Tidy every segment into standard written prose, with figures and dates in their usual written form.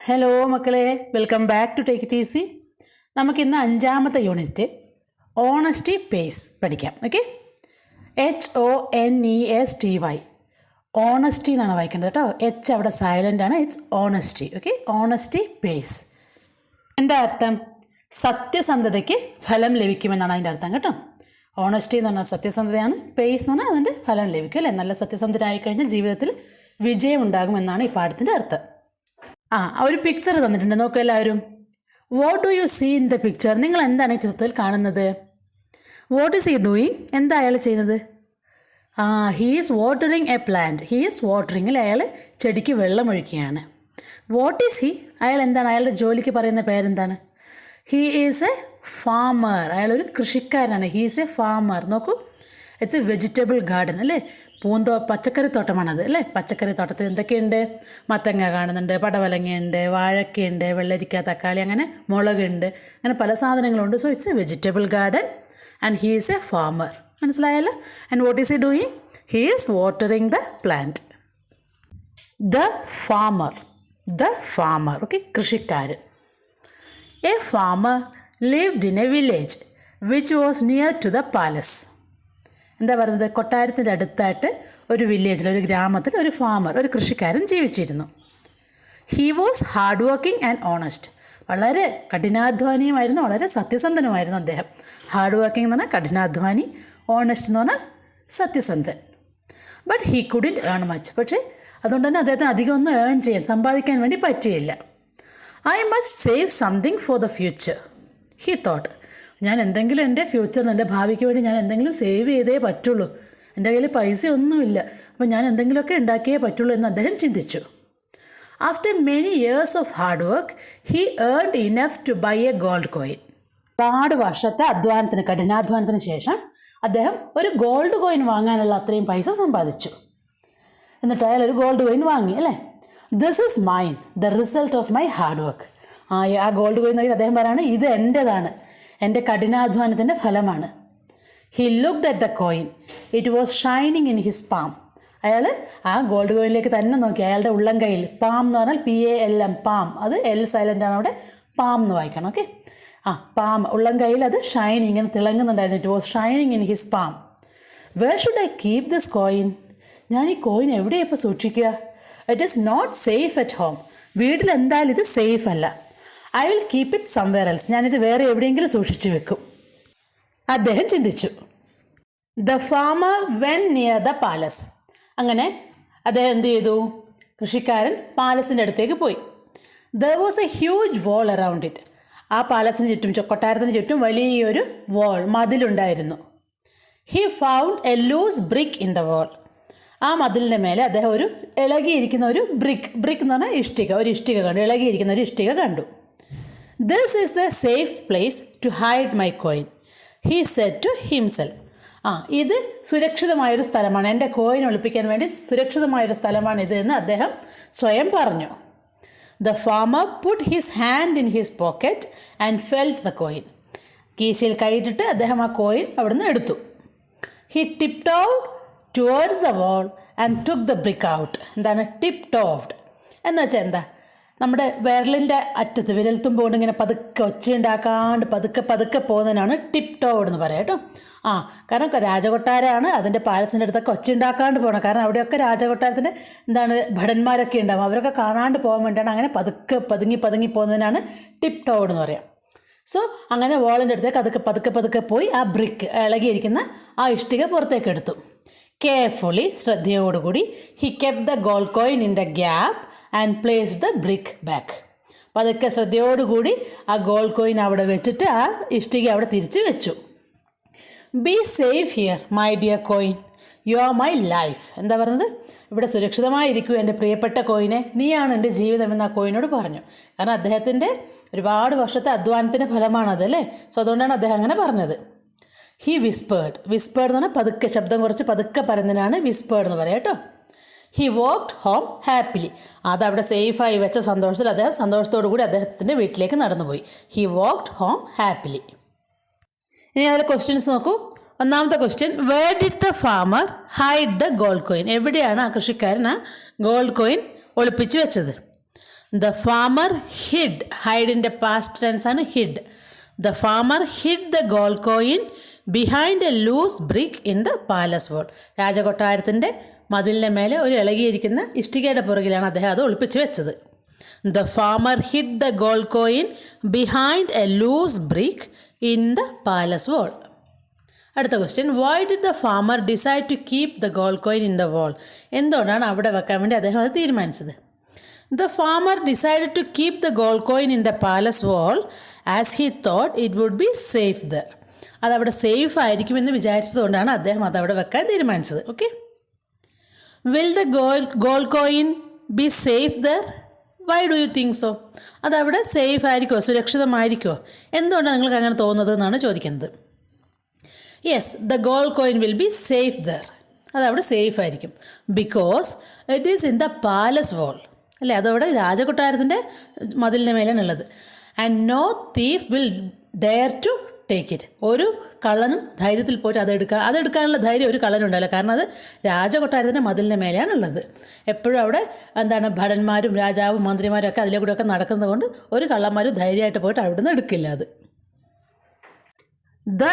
Hello മക്കളെ, welcome back to take it easy. നമുക്കിന്ന് 5ാമത്തെ യൂണിറ്റ് ഓണസ്റ്റി പേസ് പഠിക്കാം. ഓക്കെ, HONESTY, ഓണസ്റ്റി എന്നാണ് വായിക്കേണ്ടത് കേട്ടോ. എച്ച് അവിടെ സൈലൻ്റ് ആണ്. It's honesty. Okay, honesty pays. എന്താ അർത്ഥം? സത്യസന്ധതയ്ക്ക് ഫലം ലഭിക്കുമെന്നാണ് അതിൻ്റെ അർത്ഥം കേട്ടോ. ഓണസ്റ്റി എന്ന് പറഞ്ഞാൽ സത്യസന്ധതയാണ്, പേസ് എന്ന് പറഞ്ഞാൽ അതിൻ്റെ ഫലം ലഭിക്കും അല്ലേ. നല്ല സത്യസന്ധരായി കഴിഞ്ഞാൽ ജീവിതത്തിൽ വിജയം ഉണ്ടാകുമെന്നാണ് ഈ പാഠത്തിൻ്റെ അർത്ഥം. ഒരു പിക്ചർ തന്നിട്ടുണ്ട്, നോക്കൂ എല്ലാവരും. What do you see in the picture? നിങ്ങൾ എന്താണ് ഈ ചിത്രത്തിൽ കാണുന്നത്? What is he doing? എന്താ അയാൾ ചെയ്യുന്നത്? He is watering a plant. He is വാട്ടറിങ്ങിൽ അയാൾ ചെടിക്ക് വെള്ളമൊഴിക്കുകയാണ്. What is he? അയാൾ എന്താണ്? അയാളുടെ ജോലിക്ക് പറയുന്ന പേരെന്താണ്? He is a farmer. അയാളൊരു കൃഷിക്കാരനാണ്. He is a farmer. നോക്കൂ, ഇറ്റ്സ് എ വെജിറ്റബിൾ ഗാർഡൻ അല്ലേ. പച്ചക്കറി തോട്ടമാണത് അല്ലേ. പച്ചക്കറി തോട്ടത്തിൽ എന്തൊക്കെയുണ്ട്? മത്തങ്ങ കാണുന്നുണ്ട്, പടവലങ്ങയുണ്ട്, വാഴക്കയുണ്ട്, വെള്ളരിക്ക, തക്കാളി, അങ്ങനെ മുളകുണ്ട്, അങ്ങനെ പല സാധനങ്ങളുണ്ട്. So it's a vegetable garden and he is a farmer. മനസ്സിലായല്ലോ? And what is he doing? He is watering the plant. The farmer. Okay, കൃഷിക്കാരൻ. A farmer lived in a village which was near to the palace. എന്താ പറയുന്നത്? കൊട്ടാരത്തിൻ്റെ അടുത്തായിട്ട് ഒരു വില്ലേജിൽ, ഒരു ഗ്രാമത്തിൽ ഒരു ഫാമർ, ഒരു കൃഷിക്കാരൻ ജീവിച്ചിരുന്നു. He was hard working and honest. വളരെ കഠിനാധ്വാനിയുമായിരുന്നു, വളരെ സത്യസന്ധനുമായിരുന്നു അദ്ദേഹം. ഹാർഡ് വർക്കിംഗ് എന്ന് പറഞ്ഞാൽ കഠിനാധ്വാനി, ഓണസ്റ്റ് എന്ന് പറഞ്ഞാൽ സത്യസന്ധൻ. But he couldn't earn much. പക്ഷേ അതുകൊണ്ട് തന്നെ അദ്ദേഹത്തിന് അധികം ഒന്നും സമ്പാദിക്കാൻ വേണ്ടി പറ്റിയില്ല. I must save something for the future, he thought. ഞാൻ എന്തെങ്കിലും എൻ്റെ ഫ്യൂച്ചറിന്, എൻ്റെ ഭാവിക്ക് വേണ്ടി ഞാൻ എന്തെങ്കിലും സേവ് ചെയ്തേ പറ്റുള്ളൂ. എൻ്റെ കയ്യിൽ പൈസ ഒന്നുമില്ല, അപ്പോൾ ഞാൻ എന്തെങ്കിലുമൊക്കെ ഉണ്ടാക്കിയേ പറ്റുള്ളൂ എന്ന് അദ്ദേഹം ചിന്തിച്ചു. After many years of hard work he earned enough to buy a gold coin. ഒരുപാട് വർഷത്തെ കഠിനാധ്വാനത്തിന് ശേഷം അദ്ദേഹം ഒരു ഗോൾഡ് കോയിൻ വാങ്ങാനുള്ള അത്രയും പൈസ സമ്പാദിച്ചു. എന്നിട്ട് അയാൾ ഒരു ഗോൾഡ് കോയിൻ വാങ്ങി അല്ലേ. This is mine, the result of my hard work. ആ ഗോൾഡ് കോയിൻ നോക്കി അദ്ദേഹം പറയാണ്, ഇത് എൻ്റേതാണ്, എൻ്റെ കഠിനാധ്വാനത്തിൻ്റെ ഫലമാണ്. He looked at the coin. It was shining in his palm. അയാൾ ആ ഗോൾഡ് കോയിനിലേക്ക് തന്നെ നോക്കി. അയാളുടെ ഉള്ളം കയ്യിൽ, പാം എന്ന് പറഞ്ഞാൽ PALM, പാം, അത് L സൈലൻ്റ് ആണ് അവിടെ, പാം എന്ന് വായിക്കണം. ഓക്കെ, പാം, ഉള്ളം കയ്യിൽ അത് ഷൈനിങ്, ഇങ്ങനെ തിളങ്ങുന്നുണ്ടായിരുന്നു. It was shining in his palm. Where should I keep this coin? ഞാൻ ഈ കോയിൻ എവിടെയാണ് ഇപ്പോൾ സൂക്ഷിക്കുക? It is not safe at home. വീട്ടിൽ എന്തായാലും ഇത് സേഫ് അല്ല. I will keep it somewhere else. ഞാനിത് വേറെ എവിടെയെങ്കിലും സൂക്ഷിച്ചു വെക്കും, അദ്ദേഹം ചിന്തിച്ചു. The farmer went near the palace. അങ്ങനെ അദ്ദേഹം എന്ത് ചെയ്തു? കൃഷിക്കാരൻ പാലസിൻ്റെ അടുത്തേക്ക് പോയി. There was a huge wall around it. ആ പാലസിന് ചുറ്റും, കൊട്ടാരത്തിന് ചുറ്റും വലിയൊരു മതിലുണ്ടായിരുന്നു. He found a loose brick in the wall. ആ മതിലിൻ്റെ മേലെ അദ്ദേഹം ഒരു ഇളകിയിരിക്കുന്ന ഒരു ബ്രിക്ക് എന്ന് പറഞ്ഞാൽ ഒരു ഇഷ്ടിക കണ്ടു. ഇളകിയിരിക്കുന്ന ഒരു ഇഷ്ടിക കണ്ടു. This is the safe place to hide my coin, he said to himself. ഇത് സുരക്ഷിതമായൊരു സ്ഥലമാണ്, എൻ്റെ കോയിൻ ഒളിപ്പിക്കാൻ വേണ്ടി സുരക്ഷിതമായൊരു സ്ഥലമാണ് ഇത് എന്ന് അദ്ദേഹം സ്വയം പറഞ്ഞു. The farmer put his hand in his pocket and felt the coin. കീശയിൽ കൈയിട്ടിട്ട് അദ്ദേഹം ആ കോയിൻ അവിടുന്ന് എടുത്തു. He tiptoed towards the wall and took the brick out. എന്താണ് ടിപ്ടോവ്ഡ് എന്ന് വെച്ചാൽ? എന്താ, നമ്മുടെ വിരലിൻ്റെ അറ്റത്ത്, വിരൽത്തുമ്പ് കൊണ്ട് ഇങ്ങനെ പതുക്കെ ഒച്ചയുണ്ടാക്കാണ്ട് പതുക്കെ പോകുന്നതിനാണ് ടിപ്ടോവ്ഡ് എന്ന് പറയാം കേട്ടോ. കാരണം രാജകൊട്ടാരമാണ്, അതിൻ്റെ പാലസിൻ്റെ അടുത്തൊക്കെ ഒച്ചയുണ്ടാക്കാണ്ട് പോകണം. കാരണം അവിടെയൊക്കെ രാജകൊട്ടാരത്തിൻ്റെ ഭടന്മാരൊക്കെ ഉണ്ടാവും, അവരൊക്കെ കാണാണ്ട് പോകാൻ വേണ്ടിയാണ് അങ്ങനെ പതുങ്ങി പോകുന്നതിനാണ് ടിപ്ടോവ്ഡ് എന്ന് പറയാം. സോ അങ്ങനെ വാളിൻ്റെ അടുത്തേക്ക് പതുക്കെ പോയി ആ ബ്രിക്ക്, ഇളകിയിരിക്കുന്ന ആ ഇഷ്ടിക പുറത്തേക്ക് എടുത്തു. കെയർഫുള്ളി, ശ്രദ്ധയോടുകൂടി, he kept the gold coin in the gap and placed the brick back. പതുക്കെ ശ്രദ്ധയോടുകൂടി ആ ഗോൾഡ് കോയിൻ അവിടെ വെച്ചിട്ട് ആ ഇഷ്ടിക അവിടെ തിരിച്ച് വെച്ചു. Be safe here my dear coin, you are my life. എന്താ പറഞ്ഞത്? ഇവിടെ സുരക്ഷിതമായിരിക്കൂ എൻ്റെ പ്രിയപ്പെട്ട കോയിനെ, നീയാണ് എൻ്റെ ജീവിതം എന്ന് ആ കോയിനോട് പറഞ്ഞു. കാരണം അദ്ദേഹത്തിൻ്റെ ഒരുപാട് വർഷത്തെ അധ്വാനത്തിൻ്റെ ഫലമാണത് അല്ലേ. സോ അതുകൊണ്ടാണ് അദ്ദേഹം അങ്ങനെ പറഞ്ഞത്. ഹി വിസ്പേർഡ് എന്ന് പറഞ്ഞാൽ പതുക്കെ, ശബ്ദം കുറച്ച് പതുക്കെ പറയുന്നതിനാണ് വിസ്പേർഡ് എന്ന് പറയാം കേട്ടോ. He walked home happily. അതവിടെ സേഫായി വെച്ച സന്തോഷത്തിൽ അദ്ദേഹം സന്തോഷത്തോടു കൂടി അദ്ദേഹത്തിൻ്റെ വീട്ടിലേക്ക് നടന്നുപോയി. He walked home happily. ഇനി അതിലെ ക്വസ്റ്റ്യൻസ് നോക്കൂ. ഒന്നാമത്തെ question, where did the farmer hide the gold coin? എവിടെയാണ് ആ കൃഷിക്കാരൻ ആ ഗോൾഡ് കോയിൻ ഒളിപ്പിച്ച് വെച്ചത്? ദ ഫാമർ ഹിഡ്, ഹൈഡിൻ്റെ പാസ്റ്റ് ടെൻസ് ആണ് hid. The farmer hid the gold coin behind a loose brick in the palace wall. രാജകൊട്ടാരത്തിൻ്റെ മതിലിൻ്റെ മേലെ ഒരു ഇളകിയിരിക്കുന്ന ഇഷ്ടികയുടെ പുറകിലാണ് അദ്ദേഹം അത് ഒളിപ്പിച്ച് വെച്ചത്. The farmer hid the gold coin behind a loose brick in the palace wall. അടുത്ത question, why did the farmer decide to keep the gold coin in the wall? എന്തുകൊണ്ടാണ് അവിടെ വെക്കാൻ വേണ്ടി അദ്ദേഹം അത് തീരുമാനിച്ചത്? The farmer decided to keep the gold coin in the palace wall as he thought it would be safe there. അതവിടെ safe ആയിരിക്കുമെന്ന് വിചാരിച്ചതുകൊണ്ടാണ് അദ്ദേഹം അതവിടെ വെക്കാൻ തീരുമാനിച്ചത്. Okay, will the gold coin be safe there? Why do you think so? അതവിടെ safe ആയിരിക്കുമോ, സുരക്ഷിതമായിരിക്കുമോ? എന്തുകൊണ്ടാണ് നിങ്ങൾക്ക് അങ്ങനെ തോന്നുന്നത് എന്നാണ് ചോദിക്കുന്നത്. Yes, the gold coin will be safe there. അതവിടെ സേഫ് ആയിരിക്കും. Because it is in the palace wall, അല്ലേ? അതവിടെ രാജകൊട്ടാരത്തിൻ്റെ മതിലിൻ്റെ മേലാണ് ഉള്ളത്. And no thief will dare to take it. ഒരു കള്ളനും ധൈര്യത്തിൽ പോയിട്ട് അതെടുക്കാനുള്ള ധൈര്യം ഒരു കള്ളനും ഉണ്ടാവില്ല. കാരണം അത് രാജകൊട്ടാരത്തിൻ്റെ മതിലിൻ്റെ മേലെയാണ് ഉള്ളത്. എപ്പോഴും അവിടെ ഭടന്മാരും രാജാവും മന്ത്രിമാരും ഒക്കെ അതിലെ കൂടെയൊക്കെ നടക്കുന്നത് കൊണ്ട് ഒരു കള്ളന്മാരും ധൈര്യമായിട്ട് പോയിട്ട് അവിടെ നിന്ന് എടുക്കില്ല. അത് ദ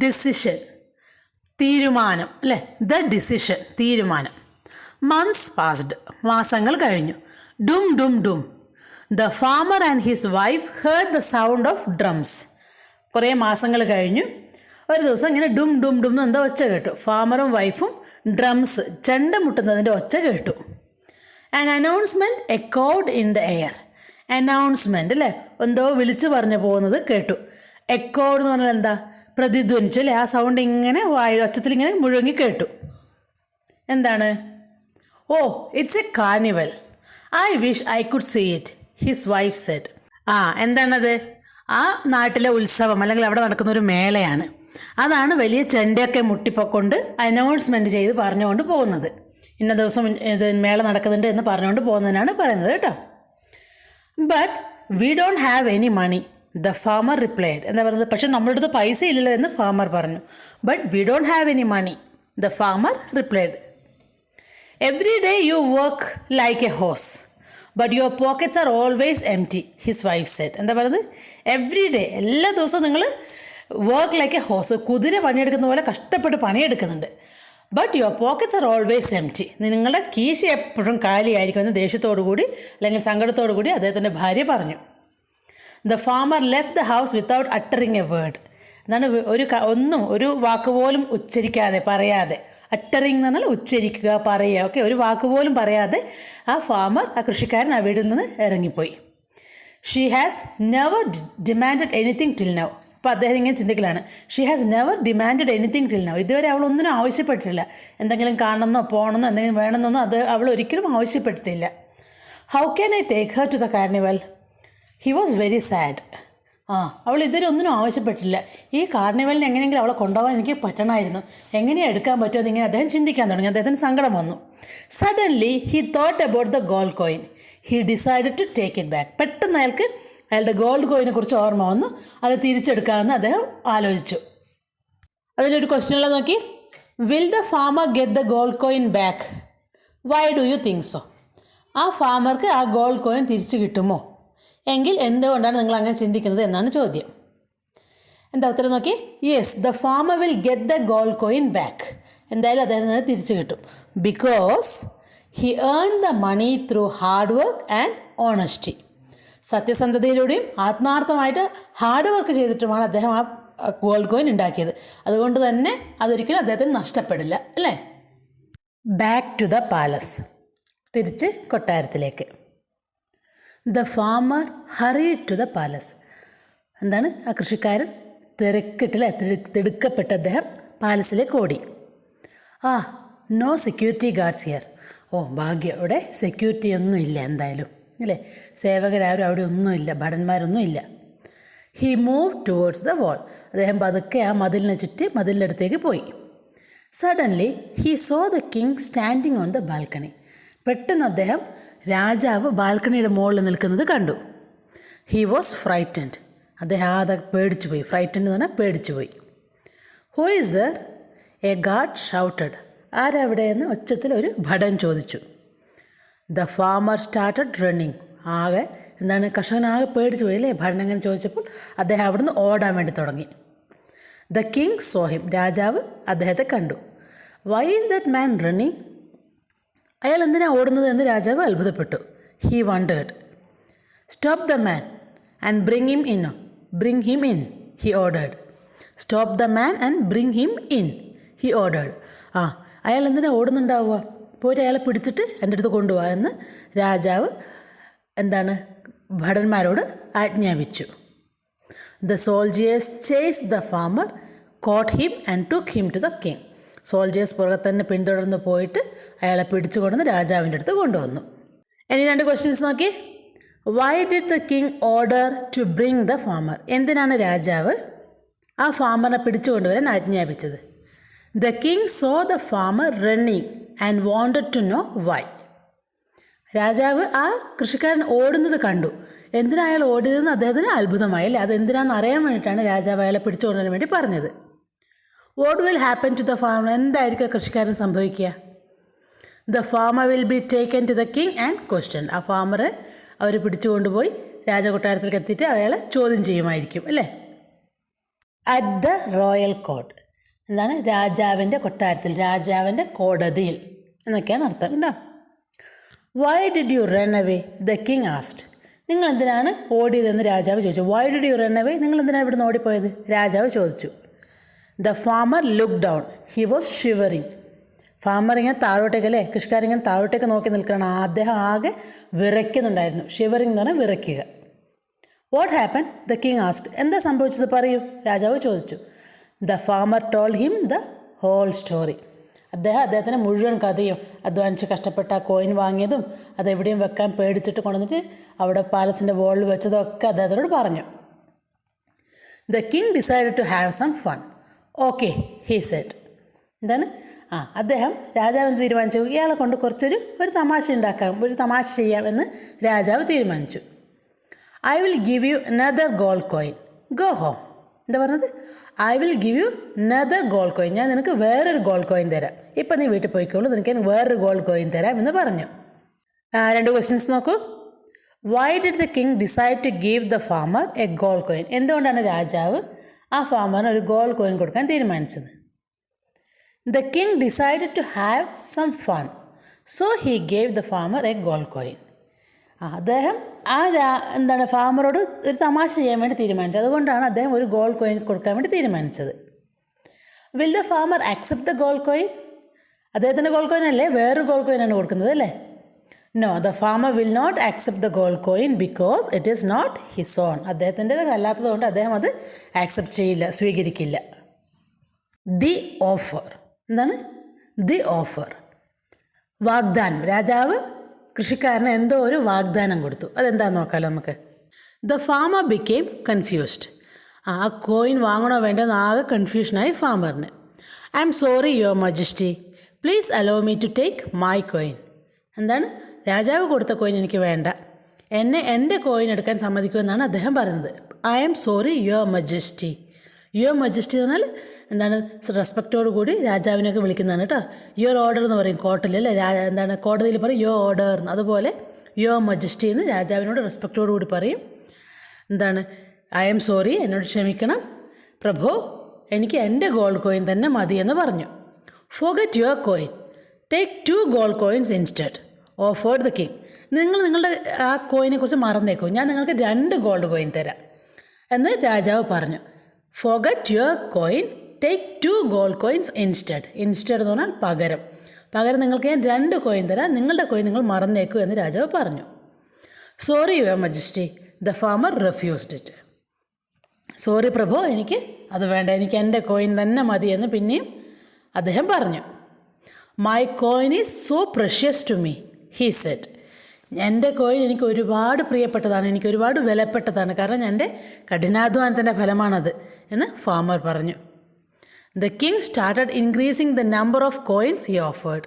ഡിസിഷൻ, തീരുമാനം, അല്ലേ? ദ ഡിസിഷൻ, തീരുമാനം. മന്ത്സ് പാസ്ഡ്, മാസങ്ങൾ കഴിഞ്ഞു. ഡും ഡും ഡും, the farmer and his wife heard the sound of drums. കുറേ മാസങ്ങൾ കഴിഞ്ഞു. ഒരു ദിവസം ഇങ്ങനെ ഡും ഡും ഡും എന്ന് എന്തോ ഒച്ച കേട്ടു. ഫാമറും വൈഫും ഡ്രംസ്, ചെണ്ട മുട്ടുന്നതിൻ്റെ ഒച്ച കേട്ടു. An announcement echoed in the air. Announcement, അല്ലേ? എന്തോ വിളിച്ചു പറഞ്ഞു പോകുന്നത് കേട്ടു. എക്കോഡ് എന്ന് പറഞ്ഞാൽ എന്താ? പ്രതിധ്വനിച്ചു, അല്ലേ? ആ സൗണ്ട് ഇങ്ങനെ ഒച്ചത്തിൽ ഇങ്ങനെ മുഴുങ്ങി കേട്ടു. എന്താണ്? Oh, it's a carnival. I wish I could see it, his wife said. എന്താണത്? ആ നാട്ടിലെ ഉത്സവം അല്ലെങ്കിൽ അവിടെ നടക്കുന്ന ഒരു മേളയാണ്. അതാണ് വലിയ ചെണ്ടയൊക്കെ മുട്ടിപ്പൊക്കൊണ്ട് അനൗൺസ്മെൻറ്റ് ചെയ്ത് പറഞ്ഞുകൊണ്ട് പോകുന്നത്. ഇന്ന ദിവസം ഇത് മേള നടക്കുന്നുണ്ട് എന്ന് പറഞ്ഞുകൊണ്ട് പോകുന്നതിനാണ് പറയുന്നത് കേട്ടോ. But we don't have any money, the farmer replied. എന്താ പറയുന്നത്? പക്ഷെ നമ്മളുടെ അടുത്ത് പൈസ ഇല്ലല്ലോ എന്ന് ഫാമർ പറഞ്ഞു. But we don't have any money, the farmer replied. Every day you work like a horse but your pockets are always empty, his wife said. എന്താ പറയുന്നത്? എവ്രി ഡേ, എല്ലാ ദിവസവും നിങ്ങൾ വർക്ക് ലൈക്ക് എ ഹോസ്, കുതിര പണിയെടുക്കുന്ന പോലെ കഷ്ടപ്പെട്ട് പണിയെടുക്കുന്നുണ്ട്. But your pockets are always empty, നിങ്ങളുടെ കീശ എപ്പോഴും കാലിയായിരിക്കും എന്ന് ദേഷ്യത്തോടു കൂടി അല്ലെങ്കിൽ സങ്കടത്തോടു കൂടി അദ്ദേഹത്തിൻ്റെ ഭാര്യ പറഞ്ഞു. The farmer left the house without uttering A word. എന്താണ്? ഒരു വാക്ക് പോലും ഉച്ചരിക്കാതെ, പറയാതെ. അട്ടറിങ് എന്ന് പറഞ്ഞാൽ ഉച്ചരിക്കുക, പറയുക. ഓക്കെ, ഒരു വാക്ക് പോലും പറയാതെ ആ ഫാമർ, ആ കൃഷിക്കാരൻ ആ വീട്ടിൽ നിന്ന് ഇറങ്ങിപ്പോയി. She has never demanded anything till now. അപ്പോൾ അദ്ദേഹം ഇങ്ങനെ ചിന്തിക്കലാണ്. She has never demanded anything till now. ഇതുവരെ അവൾ ഒന്നിനും ആവശ്യപ്പെട്ടിട്ടില്ല. എന്തെങ്കിലും കാണണമെന്നോ പോകണമെന്നോ എന്തെങ്കിലും വേണമെന്നോ അത് അവൾ ഒരിക്കലും ആവശ്യപ്പെട്ടിട്ടില്ല. How can I take her to the carnival? He was very sad. അവൾ ഇതുവരെ ഒന്നിനും ആവശ്യപ്പെട്ടില്ല. ഈ കാർണിവലിന് എങ്ങനെയെങ്കിലും അവളെ കൊണ്ടുപോകാൻ എനിക്ക് പറ്റണമായിരുന്നു. എങ്ങനെയാണ് എടുക്കാൻ പറ്റുമോ എന്നിങ്ങനെ അദ്ദേഹം ചിന്തിക്കാൻ തുടങ്ങി. അദ്ദേഹത്തിന് സങ്കടം വന്നു. Suddenly he thought about the gold coin. He decided to take it back. പെട്ടെന്ന് അയാളുടെ ഗോൾഡ് കോയിനെ കുറിച്ച് ഓർമ്മ വന്നു. അത് തിരിച്ചെടുക്കാമെന്ന് അദ്ദേഹം ആലോചിച്ചു. അതിലൊരു ക്വസ്റ്റ്യൻ ഉള്ളത് നോക്കി. Will the farmer get the gold coin back? Y do you think so? ആ ഫാമർക്ക് ആ ഗോൾഡ് കോയിൻ തിരിച്ചു കിട്ടുമോ? എങ്കിൽ എന്തുകൊണ്ടാണ് നിങ്ങൾ അങ്ങനെ ചിന്തിക്കുന്നത് എന്നാണ് ചോദ്യം. എന്താ ഉത്തരം നോക്കി. Yes, the farmer will get the gold coin back. എന്തായാലും അദ്ദേഹത്തിന് തിരിച്ചു കിട്ടും. Because he earn the money through hard work and honesty. സത്യസന്ധതയിലൂടെയും ആത്മാർത്ഥമായിട്ട് ഹാർഡ് വർക്ക് ചെയ്തിട്ടുമാണ് അദ്ദേഹം ആ ഗോൾഡ് കോയിൻ ഉണ്ടാക്കിയത്. അതുകൊണ്ട് തന്നെ അതൊരിക്കലും അദ്ദേഹത്തിന് നഷ്ടപ്പെടില്ല, അല്ലേ? ബാക്ക് ടു ദ പാലസ്, തിരിച്ച് കൊട്ടാരത്തിലേക്ക്. The farmer hurried to the palace. എന്താണ്? ആ കൃഷിക്കാരൻ തിടുക്കപ്പെട്ട് അദ്ദേഹം പാലസിലേക്ക് ഓടി. No security guards here. ഭാഗ്യം, അവിടെ സെക്യൂരിറ്റി ഒന്നും ഇല്ല എന്തായാലും, അല്ലേ? സേവകരാരും അവിടെ ഒന്നുമില്ല, ഭടന്മാരൊന്നും ഇല്ല. He move towards the wall. അദ്ദേഹം പതുക്കെ ആ മതിലിനെ ചുറ്റി മതിലിൻ്റെ അടുത്തേക്ക് പോയി. Suddenly he saw the king standing on the balcony. പെട്ടെന്ന് അദ്ദേഹം രാജാവ് ബാൽക്കണിയുടെ മുകളിൽ നിൽക്കുന്നത് കണ്ടു. He was frightened. അദ്ദേഹം അതൊക്കെ പേടിച്ചു പോയി. ഫ്രൈറ്റൻഡ് എന്ന് പറഞ്ഞാൽ പേടിച്ചു പോയി. Who is there? A guard shouted. ആരവിടെ എന്ന് ഒച്ചത്തിൽ ഒരു ഭടൻ ചോദിച്ചു. The farmer started running. ആകെ കർഷകൻ ആകെ പേടിച്ച് പോയി അല്ലേ ഭടൻ അങ്ങനെ ചോദിച്ചപ്പോൾ അദ്ദേഹം അവിടുന്ന് ഓടാൻ വേണ്ടി തുടങ്ങി. ദ കിങ് സോ ഹിം, രാജാവ് അദ്ദേഹത്തെ കണ്ടു. Why is that man running, അയാൾ എന്തിനാണ് ഓടുന്നത് എന്ന് രാജാവ് അത്ഭുതപ്പെട്ടു. He wondered. Stop the man and bring him in he ordered. Stop the man and bring him in he ordered. അയാൾ എന്തിനാണ് ഓടുന്നുണ്ടാവുക, പോയിട്ട് അയാളെ പിടിച്ചിട്ട് എൻ്റെ അടുത്ത് കൊണ്ടുപോവാ എന്ന് രാജാവ് ഭടന്മാരോട് ആജ്ഞാപിച്ചു. The soldiers chased the farmer, caught him and took him to the king. Soldiers പുറകെ തന്നെ പിന്തുടർന്ന് പോയിട്ട് അയാളെ പിടിച്ചു കൊണ്ടുവന്ന് രാജാവിൻ്റെ അടുത്ത് കൊണ്ടുവന്നു. ഇനി 2 ക്വസ്റ്റ്യൻസ് നോക്കി. Why did the king order to bring the farmer, എന്തിനാണ് രാജാവ് ആ ഫാമറിനെ പിടിച്ചു കൊണ്ടുവരാൻ ആജ്ഞാപിച്ചത്? The king saw the farmer running and wanted to know why. രാജാവ് ആ കൃഷിക്കാരൻ ഓടുന്നത് കണ്ടു. എന്തിനാ അയാൾ ഓടിയതെന്ന് അദ്ദേഹത്തിന് അത്ഭുതമായി അല്ലേ. അതെന്തിനാണെന്ന് അറിയാൻ വേണ്ടിയിട്ടാണ് രാജാവ് അയാളെ പിടിച്ചു കൊണ്ടുവരാൻ വേണ്ടി പറഞ്ഞത്. What will happen to the farmer, എന്തായിരിക്കും കൃഷിക്കാരൻ സംഭവിക്കുക? The farmer will be taken to the king and question. ആ ഫാമറെ അവർ പിടിച്ചു കൊണ്ടുപോയി രാജകൊട്ടാരത്തിലേക്ക് എത്തിയിട്ട് അയാളെ ചോദ്യം ചെയ്യുമായിരിക്കും അല്ലേ. അറ്റ് ദ റോയൽ കോർട്ട്, രാജാവിൻ്റെ കൊട്ടാരത്തിൽ, രാജാവിൻ്റെ കോടതിയിൽ എന്നൊക്കെയാണ് അർത്ഥം കേട്ടോ. Why did you run away, the king ആസ്ഡ്. നിങ്ങൾ എന്തിനാണ് ഓടിയതെന്ന് രാജാവ് ചോദിച്ചു. Why did you run away, നിങ്ങൾ എന്തിനാണ് ഇവിടുന്ന് ഓടിപ്പോയത്, രാജാവ് ചോദിച്ചു. The farmer look down, he was shivering. Farmer ഇങ്ങനെ താഴോട്ടേക്കല്ലേ, കൃഷിക്കാരിങ്ങനെ താഴോട്ടേക്ക് നോക്കി നിൽക്കണം. അദ്ദേഹം ആകെ വിറയ്ക്കുന്നുണ്ടായിരുന്നു. ഷിവറിങ് എന്ന് പറഞ്ഞാൽ വിറയ്ക്കുക. What happen, the king asked. എന്താ സംഭവിച്ചത് പറയൂ, രാജാവ് ചോദിച്ചു. The farmer told him the whole story. അദ്ദേഹത്തിന് മുഴുവൻ കഥയും, അധ്വാനിച്ച് കഷ്ടപ്പെട്ട ആ കോയിൻ വാങ്ങിയതും അതെവിടെയും വെക്കാൻ പേടിച്ചിട്ട് കൊണ്ടുവന്നിട്ട് അവിടെ പാലസിൻ്റെ വോളിൽ വെച്ചതും ഒക്കെ അദ്ദേഹത്തോട് പറഞ്ഞു. The king decided to have some fun. Okay he said. അദ്ദേഹം രാജാവിന് തീരുമാനിച്ചു, ഇയാളെ കൊണ്ട് ഒരു തമാശ ഉണ്ടാക്കാം, ഒരു തമാശ ചെയ്യാം എന്ന് രാജാവ് തീരുമാനിച്ചു. I will give U another gold coin, go home. എന്താ പറഞ്ഞത്? I will give U another gold coin, ഞാൻ നിനക്ക് വേറൊരു ഗോൾഡ് കോയിൻ തരാം. ഇപ്പം നീ വീട്ടിൽ പോയിക്കോളൂ, നിനക്ക് ഞാൻ വേറൊരു ഗോൾഡ് കോയിൻ തരാം എന്ന് പറഞ്ഞു. 2 ക്വസ്റ്റ്യൻസ് നോക്കൂ. Why did the king decide to give the farmer a gold coin. എന്തുകൊണ്ടാണ് രാജാവ് ആ ഫാമറിന് ഒരു ഗോൾഡ് കോയിൻ കൊടുക്കാൻ തീരുമാനിച്ചത്? The king decided to have some fun, so he gave the farmer a gold coin. അദ്ദേഹം ഫാമറോട് ഒരു തമാശ ചെയ്യാൻ വേണ്ടി തീരുമാനിച്ചു. അതുകൊണ്ടാണ് അദ്ദേഹം ഒരു ഗോൾഡ് കോയിൻ കൊടുക്കാൻ വേണ്ടി തീരുമാനിച്ചത്. Will the farmer accept the gold coin? അദ്ദേഹത്തിൻ്റെ ഗോൾഡ് കോയിൻ അല്ലേ, വേറൊരു ഗോൾഡ് കോയിനാണ് കൊടുക്കുന്നത് അല്ലേ. No, the farmer will not accept the gold coin because it is not his own. അദ്ദേഹത്തിൻ്റെത് അല്ലാത്തത് കൊണ്ട് അദ്ദേഹം അത് ആക്സെപ്റ്റ് ചെയ്യില്ല, സ്വീകരിക്കില്ല. The offer. ദി ഓഫർ, വാഗ്ദാനം. രാജാവ് കൃഷിക്കാരന് എന്തോ ഒരു വാഗ്ദാനം കൊടുത്തു. അതെന്താണെന്ന് നോക്കാമല്ലോ നമുക്ക്. The farmer became confused. ആ കോയിൻ വാങ്ങണോ വേണ്ടതെന്ന് ആകെ കൺഫ്യൂഷനായി ഫാമറിന്. I'm sorry your majesty, please allow me to take my coin. രാജാവ് കൊടുത്ത കോയിൻ എനിക്ക് വേണ്ട, എൻ്റെ കോയിൻ എടുക്കാൻ സമ്മതിക്കുമെന്നാണ് അദ്ദേഹം പറയുന്നത്. I M sorry your majesty. Your majesty എന്ന് പറഞ്ഞാൽ റെസ്പെക്റ്റോട് കൂടി രാജാവിനെയൊക്കെ വിളിക്കുന്നതാണ് കേട്ടോ. യുവർ ഓർഡർ എന്ന് പറയും കോർട്ടിൽ അല്ലേ, കോടതിയിൽ പറയും യുവർ ഓർഡർ എന്ന്. അതുപോലെ യുവർ മജസ്റ്റി എന്ന് രാജാവിനോട് റെസ്പെക്റ്റോട് കൂടി പറയും. ഐ എം സോറി, എന്നോട് ക്ഷമിക്കണം പ്രഭു, എനിക്ക് എൻ്റെ ഗോൾഡ് കോയിൻ തന്നെ മതി എന്ന് പറഞ്ഞു. Forget your coin, take 2 gold coins instead offered the king. നിങ്ങളുടെ ആ കോയിനെ കുറിച്ച് മറന്നേക്കൂ, ഞാൻ നിങ്ങൾക്ക് 2 ഗോൾഡ് കോയിൻ തരാം എന്ന് രാജാവ് പറഞ്ഞു. Forget your coin, take 2 gold coins instead. Instead എന്ന് പറഞ്ഞാൽ പകരം നിങ്ങൾക്ക് ഞാൻ 2 കോയിൻ തരാം, നിങ്ങളുടെ കോയിൻ നിങ്ങൾ മറന്നേക്കൂ എന്ന് രാജാവ് പറഞ്ഞു. Sorry your majesty, the farmer refused it. Sorry പ്രഭു, എനിക്ക് അത് വേണ്ട, എനിക്ക് എൻ്റെ കോയിൻ തന്നെ മതി എന്ന് പിന്നെയും അദ്ദേഹം പറഞ്ഞു. My coin is so precious to me, he said. എൻ്റെ കോയിൻ എനിക്ക് ഒരുപാട് പ്രിയപ്പെട്ടതാണ്, എനിക്ക് ഒരുപാട് വിലപ്പെട്ടതാണ്, കാരണം എൻ്റെ കഠിനാധ്വാനത്തിൻ്റെ ഫലമാണത് എന്ന് ഫാമർ പറഞ്ഞു. The king started increasing the number of coins he offered.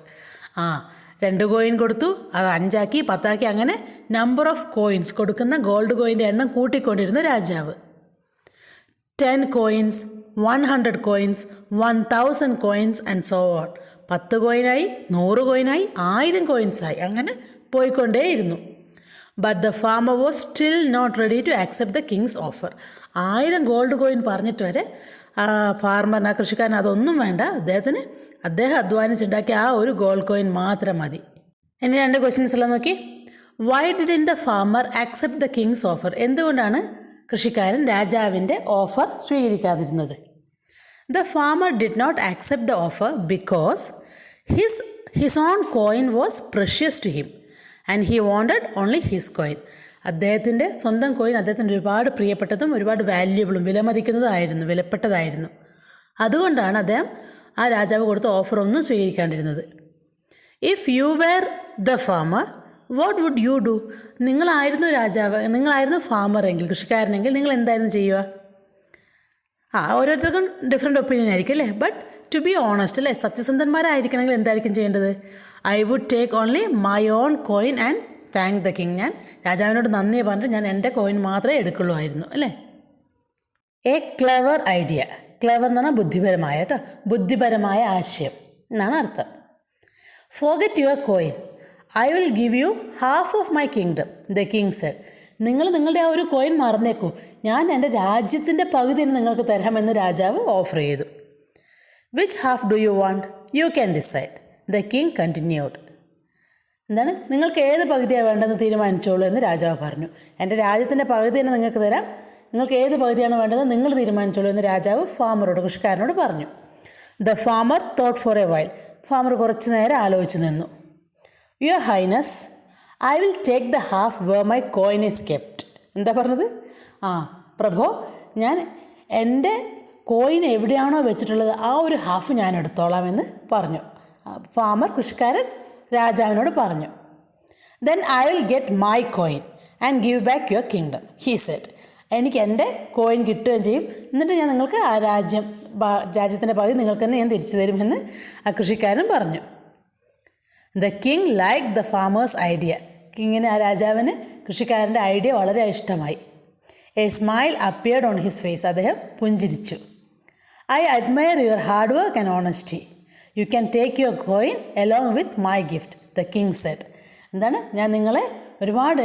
2 coin കൊടുത്തു, അത് 5 ആക്കി 10 ആക്കി, അങ്ങനെ നമ്പർ ഓഫ് കോയിൻസ്, കൊടുക്കുന്ന ഗോൾഡ് കോയിൻ്റെ എണ്ണം കൂട്ടിക്കൊണ്ടിരുന്ന രാജാവ്. 10 coins, 100 coins, 1000 coins and so on. 10 കോയിനായി, 100 കോയിനായി, 1000 കോയിൻസായി, അങ്ങനെ പോയിക്കൊണ്ടേയിരുന്നു. But the farmer was still not ready to accept the king's offer. 1000 gold coin പറഞ്ഞിട്ട് വരെ ഫാർമറിന്, ആ കൃഷിക്കാരൻ അതൊന്നും വേണ്ട. അദ്ദേഹം അധ്വാനിച്ചുണ്ടാക്കിയ ആ ഒരു ഗോൾഡ് കോയിൻ മാത്രം മതി. ഇനി 2 ക്വസ്റ്റ്യൻസ് എല്ലാം നോക്കി. Why didn't the farmer accept the king's offer? എന്തുകൊണ്ടാണ് കൃഷിക്കാരൻ രാജാവിൻ്റെ ഓഫർ സ്വീകരിക്കാതിരുന്നത്? The farmer did not accept the offer because his own coin was precious to him and he wanted only his coin. അദ്ദേഹത്തിൻ്റെ സ്വന്തം coin അദ്ദേഹത്തിന് ഒരുപാട് പ്രിയപ്പെട്ടതും ഒരുപാട് വാല്യുബിളും വിലപ്പെട്ടതായിരുന്നു. അതുകൊണ്ടാണ് അദ്ദേഹം ആ രാജാവ് കൊടുത്ത ഓഫറൊന്നും സ്വീകരിക്കാണ്ടിരുന്നത്. If you were the farmer what would you do? നിങ്ങളായിരുന്നു ഫാമർ എങ്കിൽ, കൃഷിക്കാരനെങ്കിൽ നിങ്ങൾ എന്തായിരുന്നു ചെയ്യുക? ഓരോരുത്തർക്കും ഡിഫറെൻ്റ് ഒപ്പീനിയൻ ആയിരിക്കും അല്ലേ? ബട്ട് ടു ബി ഓണസ്റ്റ് അല്ലേ, സത്യസന്ധന്മാരായിരിക്കണമെങ്കിൽ എന്തായിരിക്കും ചെയ്യേണ്ടത്? I would take only my own coin and thank the king. ഞാൻ രാജാവിനോട് നന്ദി പറഞ്ഞിട്ട് ഞാൻ എൻ്റെ കോയിൻ മാത്രമേ എടുക്കുള്ളൂ ആയിരുന്നു അല്ലേ? A clever idea. ക്ലെവർ എന്ന് പറഞ്ഞാൽ ബുദ്ധിപരമായ ആശയം എന്നാണ് അർത്ഥം. Forget your coin, I will give you half of my kingdom, the king said. നിങ്ങളുടെ ആ ഒരു കോയിൻ മറന്നേക്കൂ, ഞാൻ എൻ്റെ രാജ്യത്തിൻ്റെ പകുതി നിങ്ങൾക്ക് തരാമെന്ന് രാജാവ് ഓഫർ ചെയ്തു. Which half do you want? You can decide, the king continued. നിങ്ങൾക്ക് ഏത് പകുതിയാണ് വേണ്ടതെന്ന് തീരുമാനിച്ചോളൂ എന്ന് രാജാവ് പറഞ്ഞു. എൻ്റെ രാജ്യത്തിൻ്റെ പകുതി തന്നെ നിങ്ങൾക്ക് തരാം, നിങ്ങൾക്ക് ഏത് പകുതിയാണ് വേണ്ടത് നിങ്ങൾ തീരുമാനിച്ചോളൂ എന്ന് രാജാവ് കൃഷിക്കാരനോട് പറഞ്ഞു. The farmer thought for a while. Farmer കുറച്ചു നേരം ആലോചിച്ച് നിന്നു. Your highness, I will take the half where my coin is kept. എന്താ പറഞ്ഞത്? പ്രഭോ, ഞാൻ എൻ്റെ കോയിൻ എവിടെയാണോ വെച്ചിട്ടുള്ളത് ആ ഒരു ഹാഫ് ഞാൻ എടുത്തോളാം എന്ന് പറഞ്ഞു. കൃഷിക്കാരൻ രാജാവിനോട് പറഞ്ഞു. Then I will get my coin and give back your kingdom, he said. എനിക്ക് എൻ്റെ കോയിൻ കിട്ടുകയും ചെയ്യും, എന്നിട്ട് ഞാൻ നിങ്ങൾക്ക് ആ രാജ്യത്തിൻ്റെ പകുതി നിങ്ങൾക്ക് തന്നെ ഞാൻ തിരിച്ചു തരുമെന്ന് ആ കൃഷിക്കാരൻ പറഞ്ഞു. The king like the farmer's idea. ആ രാജാവിന് കൃഷിക്കാരൻ്റെ ഐഡിയ വളരെ ഇഷ്ടമായി. A smile appeared on his face. അദ്ദേഹം പുഞ്ചിരിച്ചു. I admire your hard work and honesty. You can take your coin along with my gift, the king said.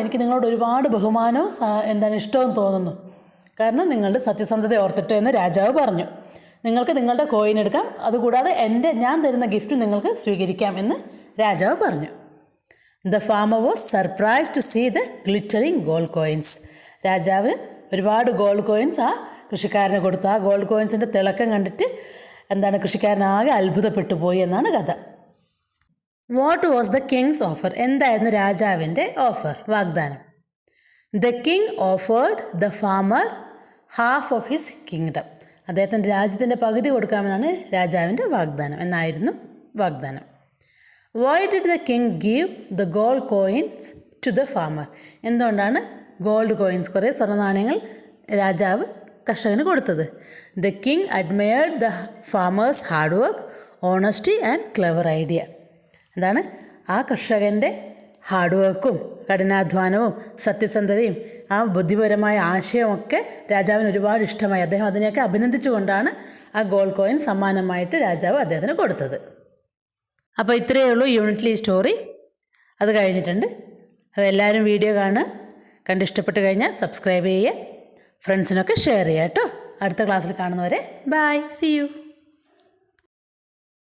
എനിക്ക് നിങ്ങളോട് ഒരുപാട് ബഹുമാനവും ഇഷ്ടവും തോന്നുന്നു, കാരണം നിങ്ങളുടെ സത്യസന്ധത ഓർത്തിട്ട് എന്ന് രാജാവ് പറഞ്ഞു. നിങ്ങൾക്ക് നിങ്ങളുടെ കോയിൻ എടുക്കാം, അതുകൂടാതെ ഞാൻ തരുന്ന ഗിഫ്റ്റ് നിങ്ങൾക്ക് സ്വീകരിക്കാം എന്ന് രാജാവ് പറഞ്ഞു. The farmer was surprised to see the glittering gold coins. രാജാവ് ഒരുപാട് ഗോൾഡ് കോയിൻസ് ആ കൃഷിക്കാരന് കൊടുത്തു. ആ ഗോൾഡ് കോയിൻസിൻ്റെ തിളക്കം കണ്ടിട്ട് കൃഷിക്കാരനാകെ അത്ഭുതപ്പെട്ടു പോയി എന്നാണ് കഥ. What was the king's offer? എന്തായിരുന്നു രാജാവിൻ്റെ ഓഫർ, വാഗ്ദാനം? The king offered the farmer half of his kingdom. അദ്ദേഹത്തിൻ്റെ രാജ്യത്തിൻ്റെ പകുതി കൊടുക്കാമെന്നാണ് രാജാവിൻ്റെ വാഗ്ദാനം. Why did the king give the gold coins to the farmer? എന്തുകൊണ്ടാണ് ഗോൾഡ് കോയിൻസ്, കുറേ സ്വർണ്ണ നാണയങ്ങൾ രാജാവ് കർഷകന് കൊടുത്തത്? The king admired the farmer's hard work, honesty and clever idea. ആ കർഷകൻ്റെ ഹാർഡ് വർക്കും കഠിനാധ്വാനവും സത്യസന്ധതയും ആ ബുദ്ധിപരമായ ആശയമൊക്കെ രാജാവിന് ഒരുപാട് ഇഷ്ടമായി. അദ്ദേഹം അതിനെയൊക്കെ അഭിനന്ദിച്ചുകൊണ്ടാണ് ആ ഗോൾഡ് കോയിൻ സമ്മാനമായിട്ട് രാജാവ് അദ്ദേഹത്തിന് കൊടുത്തത്. അപ്പോൾ ഇത്രയേ ഉള്ളൂ യൂണിറ്റ്ലി സ്റ്റോറി. അത് കഴിഞ്ഞിട്ടുണ്ട്. അപ്പോൾ എല്ലാവരും വീഡിയോ കണ്ടിഷ്ടപ്പെട്ട് കഴിഞ്ഞാൽ സബ്സ്ക്രൈബ് ചെയ്യുക, ഫ്രണ്ട്സിനൊക്കെ ഷെയർ ചെയ്യുക കേട്ടോ. അടുത്ത ക്ലാസ്സിൽ കാണുന്നവരെ ബൈ, സീ യു.